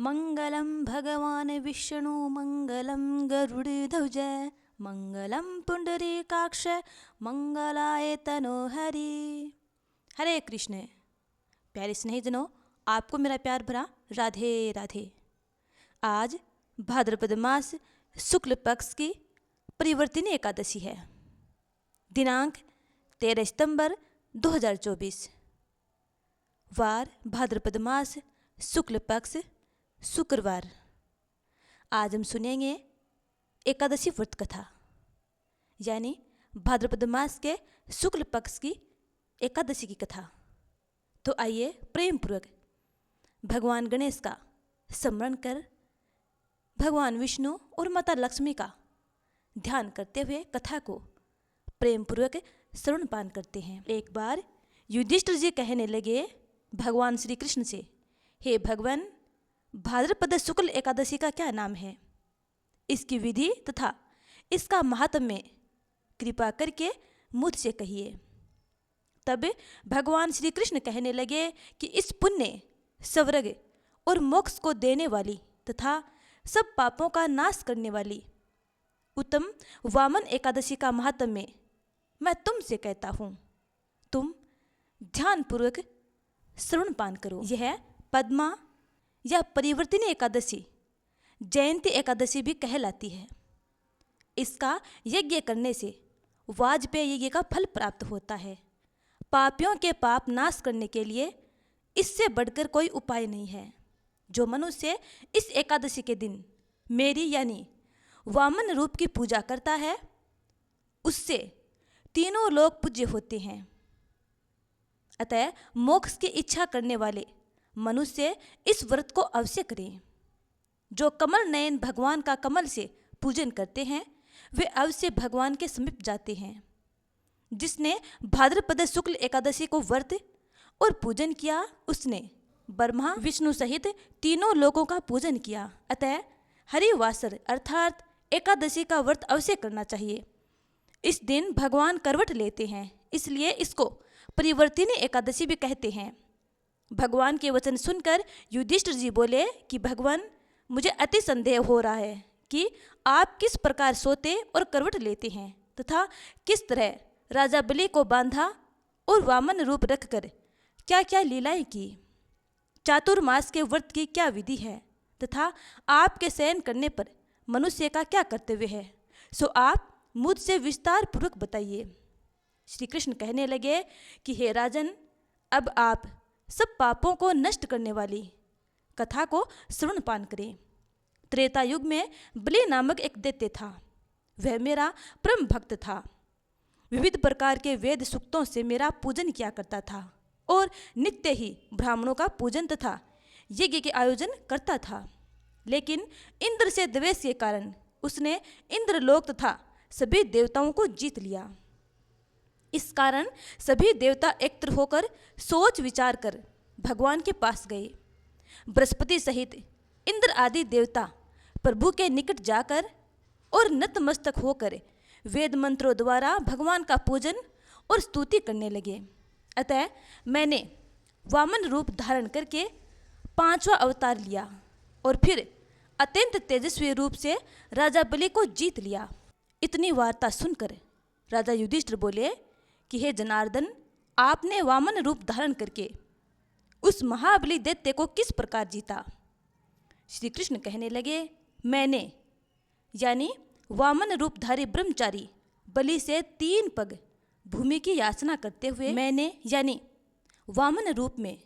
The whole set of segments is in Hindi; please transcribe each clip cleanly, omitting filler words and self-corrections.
मंगलम भगवान विष्णु मंगलम गरुड़ध्वज मंगलम पुंडरीकाक्ष मंगलाय तनोहरि। हरे कृष्ण। प्यारे स्नेहितनों, आपको मेरा प्यार भरा राधे राधे। आज भाद्रपद मास शुक्ल पक्ष की परिवर्तिनी एकादशी है। दिनांक 13 सितंबर 2024। वार भाद्रपद मास शुक्ल पक्ष शुक्रवार। आज हम सुनेंगे एकादशी व्रत कथा, यानी भाद्रपद मास के शुक्ल पक्ष की एकादशी की कथा। तो आइए प्रेम पूर्वक भगवान गणेश का स्मरण कर भगवान विष्णु और माता लक्ष्मी का ध्यान करते हुए कथा को प्रेम पूर्वक श्रवणपान करते हैं। एक बार युधिष्ठिर जी कहने लगे भगवान श्री कृष्ण से, हे भगवान, भाद्रपद शुक्ल एकादशी का क्या नाम है? इसकी विधि तथा इसका महात्म्य कृपा करके मुझसे कहिए। तब भगवान श्री कृष्ण कहने लगे कि इस पुण्य, स्वर्ग और मोक्ष को देने वाली तथा सब पापों का नाश करने वाली उत्तम वामन एकादशी का महात्म्य मैं तुमसे कहता हूँ। तुम ध्यानपूर्वक श्रवणपान करो। यह पद्मा या परिवर्तिनी एकादशी जयंती एकादशी भी कहलाती है। इसका यज्ञ करने से वाजपेय यज्ञ का फल प्राप्त होता है। पापियों के पाप नाश करने के लिए इससे बढ़कर कोई उपाय नहीं है। जो मनुष्य इस एकादशी के दिन मेरी यानी वामन रूप की पूजा करता है, उससे तीनों लोक पूज्य होते हैं। अतः मोक्ष की इच्छा करने वाले मनुष्य इस व्रत को अवश्य करें। जो कमल नयन भगवान का कमल से पूजन करते हैं, वे अवश्य भगवान के समीप जाते हैं। जिसने भाद्रपद शुक्ल एकादशी को व्रत और पूजन किया, उसने ब्रह्मा विष्णु सहित तीनों लोगों का पूजन किया। अतः हरिवासर अर्थात एकादशी का व्रत अवश्य करना चाहिए। इस दिन भगवान करवट लेते हैं, इसलिए इसको परिवर्तिनी एकादशी भी कहते हैं। भगवान के वचन सुनकर युधिष्ठिर जी बोले कि भगवान, मुझे अति संदेह हो रहा है कि आप किस प्रकार सोते और करवट लेते हैं तथा किस तरह राजा बलि को बांधा और वामन रूप रखकर क्या क्या लीलाएं की। चातुर्मास के व्रत की क्या विधि है तथा आपके शयन करने पर मनुष्य का क्या कर्तव्य है, सो आप मुझसे विस्तार पूर्वक बताइए। श्री कृष्ण कहने लगे कि हे राजन, अब आप सब पापों को नष्ट करने वाली कथा को श्रवणपान करें। त्रेता युग में बलि नामक एक दैत्य था। वह मेरा परम भक्त था। विविध प्रकार के वेद सूक्तों से मेरा पूजन किया करता था और नित्य ही ब्राह्मणों का पूजन तथा यज्ञ के आयोजन करता था। लेकिन इंद्र से द्वेष के कारण उसने इंद्रलोक तथा सभी देवताओं को जीत लिया। इस कारण सभी देवता एकत्र होकर सोच विचार कर भगवान के पास गए। बृहस्पति सहित इंद्र आदि देवता प्रभु के निकट जाकर और नतमस्तक होकर वेद मंत्रों द्वारा भगवान का पूजन और स्तुति करने लगे। अतः मैंने वामन रूप धारण करके 5वां अवतार लिया और फिर अत्यंत तेजस्वी रूप से राजा बलि को जीत लिया। इतनी वार्ता सुनकर राजा युधिष्ठिर बोले कि हे जनार्दन, आपने वामन रूप धारण करके उस महाबली दैत्य को किस प्रकार जीता? श्री कृष्ण कहने लगे, मैंने यानी वामन रूपधारी ब्रह्मचारी बलि से 3 पग भूमि की याचना करते हुए मैंने यानी वामन रूप में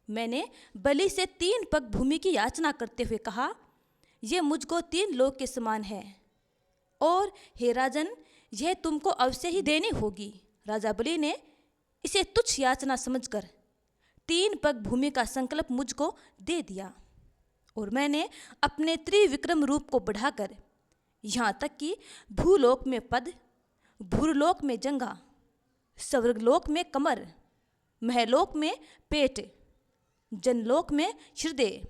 मैंने बलि से 3 पग भूमि की याचना करते हुए कहा, यह मुझको 3 लोक के समान है और हे राजन, यह तुमको अवश्य ही देनी होगी। राजा बलि ने इसे तुच्छ याचना समझकर 3 पग भूमि का संकल्प मुझको दे दिया और मैंने अपने त्रिविक्रम रूप को बढ़ाकर यहाँ तक कि भूलोक में पद, भूलोक में जंघा, स्वर्गलोक में कमर, महलोक में पेट, जनलोक में हृदय,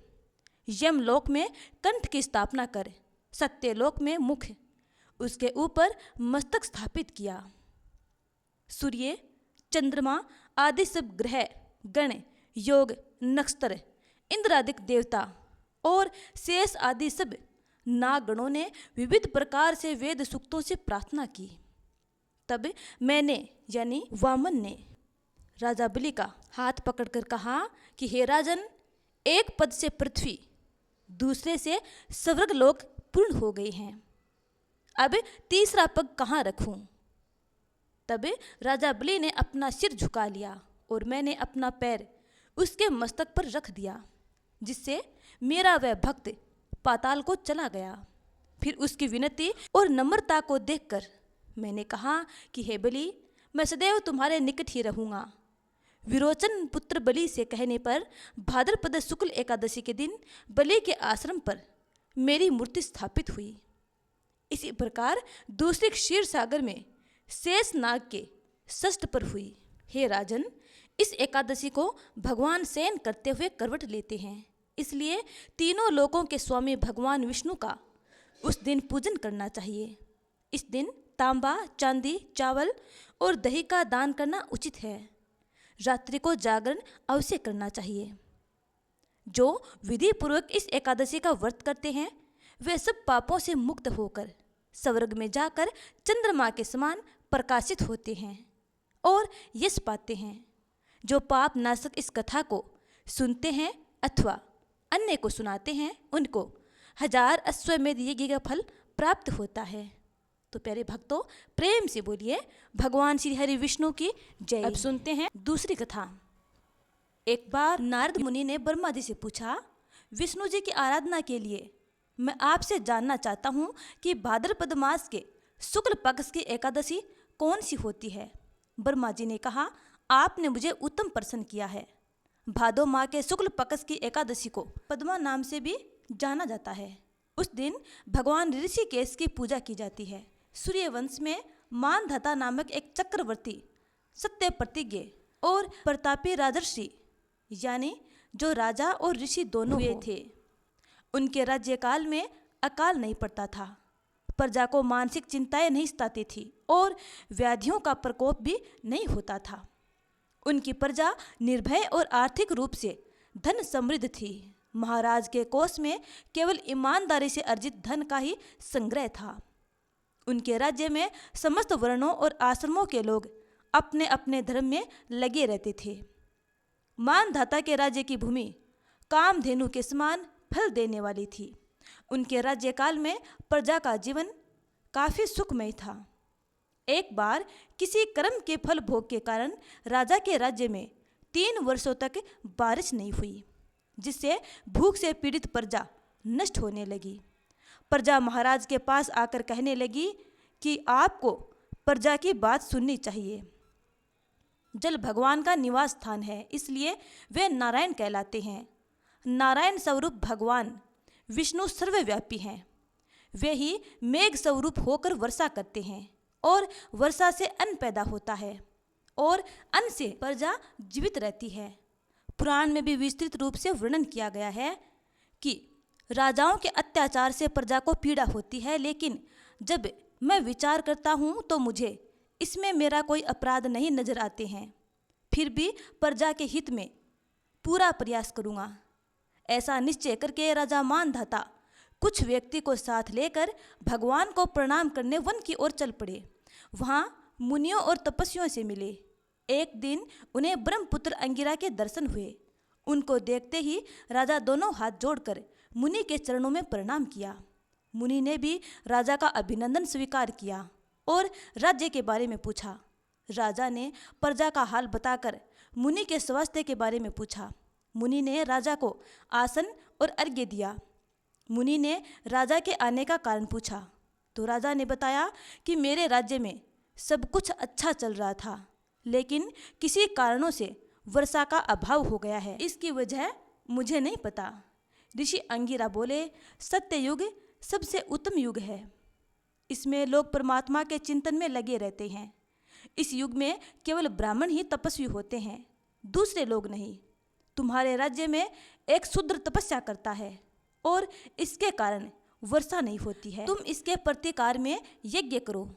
यमलोक में कंठ की स्थापना कर सत्यलोक में मुख, उसके ऊपर मस्तक स्थापित किया। सूर्य, चंद्रमा आदि सब ग्रह, गण, योग, नक्षत्र, इंद्रादिक देवता और शेष आदि सब नागगणों ने विविध प्रकार से वेद सूक्तों से प्रार्थना की। तब मैंने यानी वामन ने राजा बलि का हाथ पकड़कर कहा कि हे राजन, एक पद से पृथ्वी, दूसरे से स्वर्ग लोक पूर्ण हो गए हैं, अब तीसरा पग कहाँ रखूं? तब राजा बलि ने अपना सिर झुका लिया और मैंने अपना पैर उसके मस्तक पर रख दिया, जिससे मेरा वह भक्त पाताल को चला गया। फिर उसकी विनती और नम्रता को देखकर मैंने कहा कि हे बलि, मैं सदैव तुम्हारे निकट ही रहूँगा। विरोचन पुत्र बलि से कहने पर भाद्रपद शुक्ल एकादशी के दिन बलि के आश्रम पर मेरी मूर्ति स्थापित हुई। इसी प्रकार दूसरे क्षीर सागर में शेष नाग के षष्ठ पर हुई। हे राजन, इस एकादशी को भगवान शयन करते हुए करवट लेते हैं, इसलिए तीनों लोकों के स्वामी भगवान विष्णु का उस दिन पूजन करना चाहिए। इस दिन तांबा, चांदी, चावल और दही का दान करना उचित है। रात्रि को जागरण अवश्य करना चाहिए। जो विधि पूर्वक इस एकादशी का व्रत करते हैं वे सब पापों से मुक्त होकर स्वर्ग में जाकर चंद्रमा के समान प्रकाशित होते हैं और यश पाते हैं। जो पाप नाशक इस कथा को सुनते हैं अथवा अन्य को सुनाते हैं, उनको 1000 अश्वमेध यज्ञ का फल प्राप्त होता है। तो प्यारे भक्तों, प्रेम से बोलिए भगवान श्री हरि विष्णु की जय। अब सुनते हैं दूसरी कथा। एक बार नारद मुनि ने ब्रह्मा जी से पूछा, विष्णु जी की आराधना के लिए मैं आपसे जानना चाहता हूँ कि भाद्रपद मास के शुक्ल पक्ष की एकादशी कौन सी होती है। ब्रह्मा जी ने कहा, आपने मुझे उत्तम प्रश्न किया है। भादो माह के शुक्ल पक्ष की एकादशी को पद्मा नाम से भी जाना जाता है। उस दिन भगवान ऋषिकेश की पूजा की जाती है। सूर्यवंश में मानधाता नामक एक चक्रवर्ती, सत्य प्रतिज्ञ और प्रतापी राजर्षि यानी जो राजा और ऋषि दोनों हुए थे। उनके राज्यकाल में अकाल नहीं पड़ता था, प्रजा को मानसिक चिंताएं नहीं सताती थी और व्याधियों का प्रकोप भी नहीं होता था। उनकी प्रजा निर्भय और आर्थिक रूप से धन समृद्ध थी। महाराज के कोष में केवल ईमानदारी से अर्जित धन का ही संग्रह था। उनके राज्य में समस्त वर्णों और आश्रमों के लोग अपने अपने धर्म में लगे रहते थे। मानधाता के राज्य की भूमि कामधेनु के समान फल देने वाली थी। उनके राज्यकाल में प्रजा का जीवन काफी सुखमय था। एक बार किसी कर्म के फल भोग के कारण राजा के राज्य में 3 वर्षों तक बारिश नहीं हुई, जिससे भूख से पीड़ित प्रजा नष्ट होने लगी। प्रजा महाराज के पास आकर कहने लगी कि आपको प्रजा की बात सुननी चाहिए। जल भगवान का निवास स्थान है, इसलिए वे नारायण कहलाते हैं। नारायण स्वरूप भगवान विष्णु सर्वव्यापी हैं। वे ही मेघ स्वरूप होकर वर्षा करते हैं और वर्षा से अन्न पैदा होता है और अन्न से प्रजा जीवित रहती है। पुराण में भी विस्तृत रूप से वर्णन किया गया है कि राजाओं के अत्याचार से प्रजा को पीड़ा होती है, लेकिन जब मैं विचार करता हूँ तो मुझे इसमें मेरा कोई अपराध नहीं नजर आते हैं। फिर भी प्रजा के हित में पूरा प्रयास करूँगा। ऐसा निश्चय करके राजा मानधाता कुछ व्यक्ति को साथ लेकर भगवान को प्रणाम करने वन की ओर चल पड़े। वहाँ मुनियों और तपस्वियों से मिले। एक दिन उन्हें ब्रह्मपुत्र अंगिरा के दर्शन हुए। उनको देखते ही राजा दोनों हाथ जोड़कर मुनि के चरणों में प्रणाम किया। मुनि ने भी राजा का अभिनंदन स्वीकार किया और राज्य के बारे में पूछा। राजा ने प्रजा का हाल बताकर मुनि के स्वास्थ्य के बारे में पूछा। मुनि ने राजा को आसन और अर्घ्य दिया। मुनि ने राजा के आने का कारण पूछा तो राजा ने बताया कि मेरे राज्य में सब कुछ अच्छा चल रहा था, लेकिन किसी कारणों से वर्षा का अभाव हो गया है। इसकी वजह मुझे नहीं पता। ऋषि अंगिरा बोले, सत्ययुग सबसे उत्तम युग है। इसमें लोग परमात्मा के चिंतन में लगे रहते हैं। इस युग में केवल ब्राह्मण ही तपस्वी होते हैं, दूसरे लोग नहीं। तुम्हारे राज्य में एक शूद्र तपस्या करता है और इसके कारण वर्षा नहीं होती है। तुम इसके प्रतिकार में यज्ञ करो,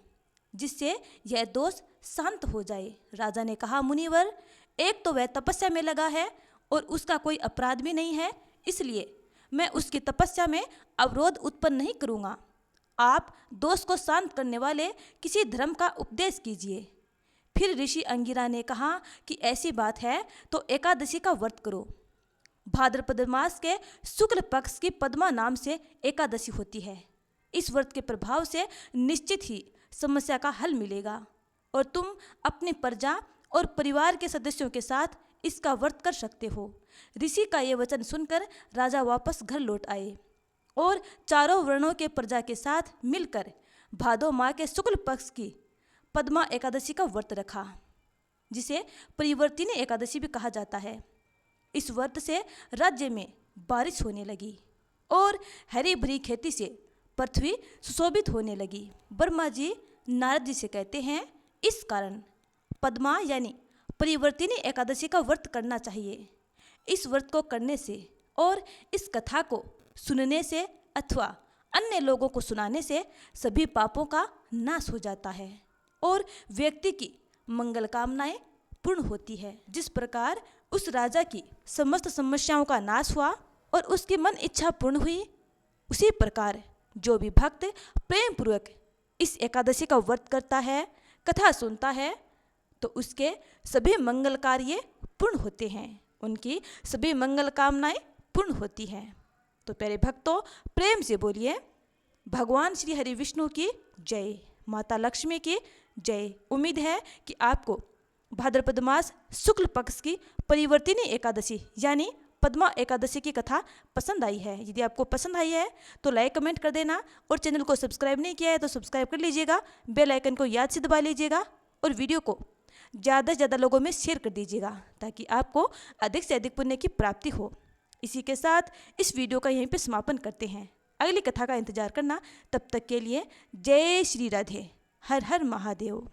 जिससे यह दोष शांत हो जाए। राजा ने कहा, मुनिवर, एक तो वह तपस्या में लगा है और उसका कोई अपराध भी नहीं है, इसलिए मैं उसकी तपस्या में अवरोध उत्पन्न नहीं करूँगा। आप दोष को शांत करने वाले किसी धर्म का उपदेश कीजिए। फिर ऋषि अंगिरा ने कहा कि ऐसी बात है तो एकादशी का व्रत करो। भाद्रपद मास के शुक्ल पक्ष की पद्मा नाम से एकादशी होती है। इस व्रत के प्रभाव से निश्चित ही समस्या का हल मिलेगा और तुम अपनी प्रजा और परिवार के सदस्यों के साथ इसका व्रत कर सकते हो। ऋषि का ये वचन सुनकर राजा वापस घर लौट आए और चारों वर्णों के प्रजा के साथ मिलकर भादो माह के शुक्ल पक्ष की पद्मा एकादशी का व्रत रखा, जिसे परिवर्तिनी एकादशी भी कहा जाता है। इस व्रत से राज्य में बारिश होने लगी और हरी भरी खेती से पृथ्वी सुशोभित होने लगी। ब्रह्मा जी नारद जी से कहते हैं, इस कारण पद्मा यानी परिवर्तिनी एकादशी का व्रत करना चाहिए। इस व्रत को करने से और इस कथा को सुनने से अथवा अन्य लोगों को सुनाने से सभी पापों का नाश हो जाता है और व्यक्ति की मंगल कामनाएं पूर्ण होती है। जिस प्रकार उस राजा की समस्त समस्याओं का नाश हुआ और उसकी मन इच्छा पूर्ण हुई, उसी प्रकार जो भी भक्त प्रेम पूर्वक इस एकादशी का व्रत करता है, कथा सुनता है, तो उसके सभी मंगल कार्य पूर्ण होते हैं, उनकी सभी मंगल कामनाएं पूर्ण होती हैं। तो प्यारे भक्तों, प्रेम से बोलिए भगवान श्री हरि विष्णु की जय, माता लक्ष्मी की जय। उम्मीद है कि आपको भाद्रपद मास शुक्ल पक्ष की परिवर्तिनी एकादशी यानी पद्मा एकादशी की कथा पसंद आई है। यदि आपको पसंद आई है तो लाइक कमेंट कर देना और चैनल को सब्सक्राइब नहीं किया है तो सब्सक्राइब कर लीजिएगा, बेल आइकन को याद से दबा लीजिएगा और वीडियो को ज़्यादा से ज़्यादा लोगों में शेयर कर दीजिएगा ताकि आपको अधिक से अधिक पुण्य की प्राप्ति हो। इसी के साथ इस वीडियो का यहीं पे समापन करते हैं। अगली कथा का इंतजार करना। तब तक के लिए जय श्री राधे, हर हर महादेव।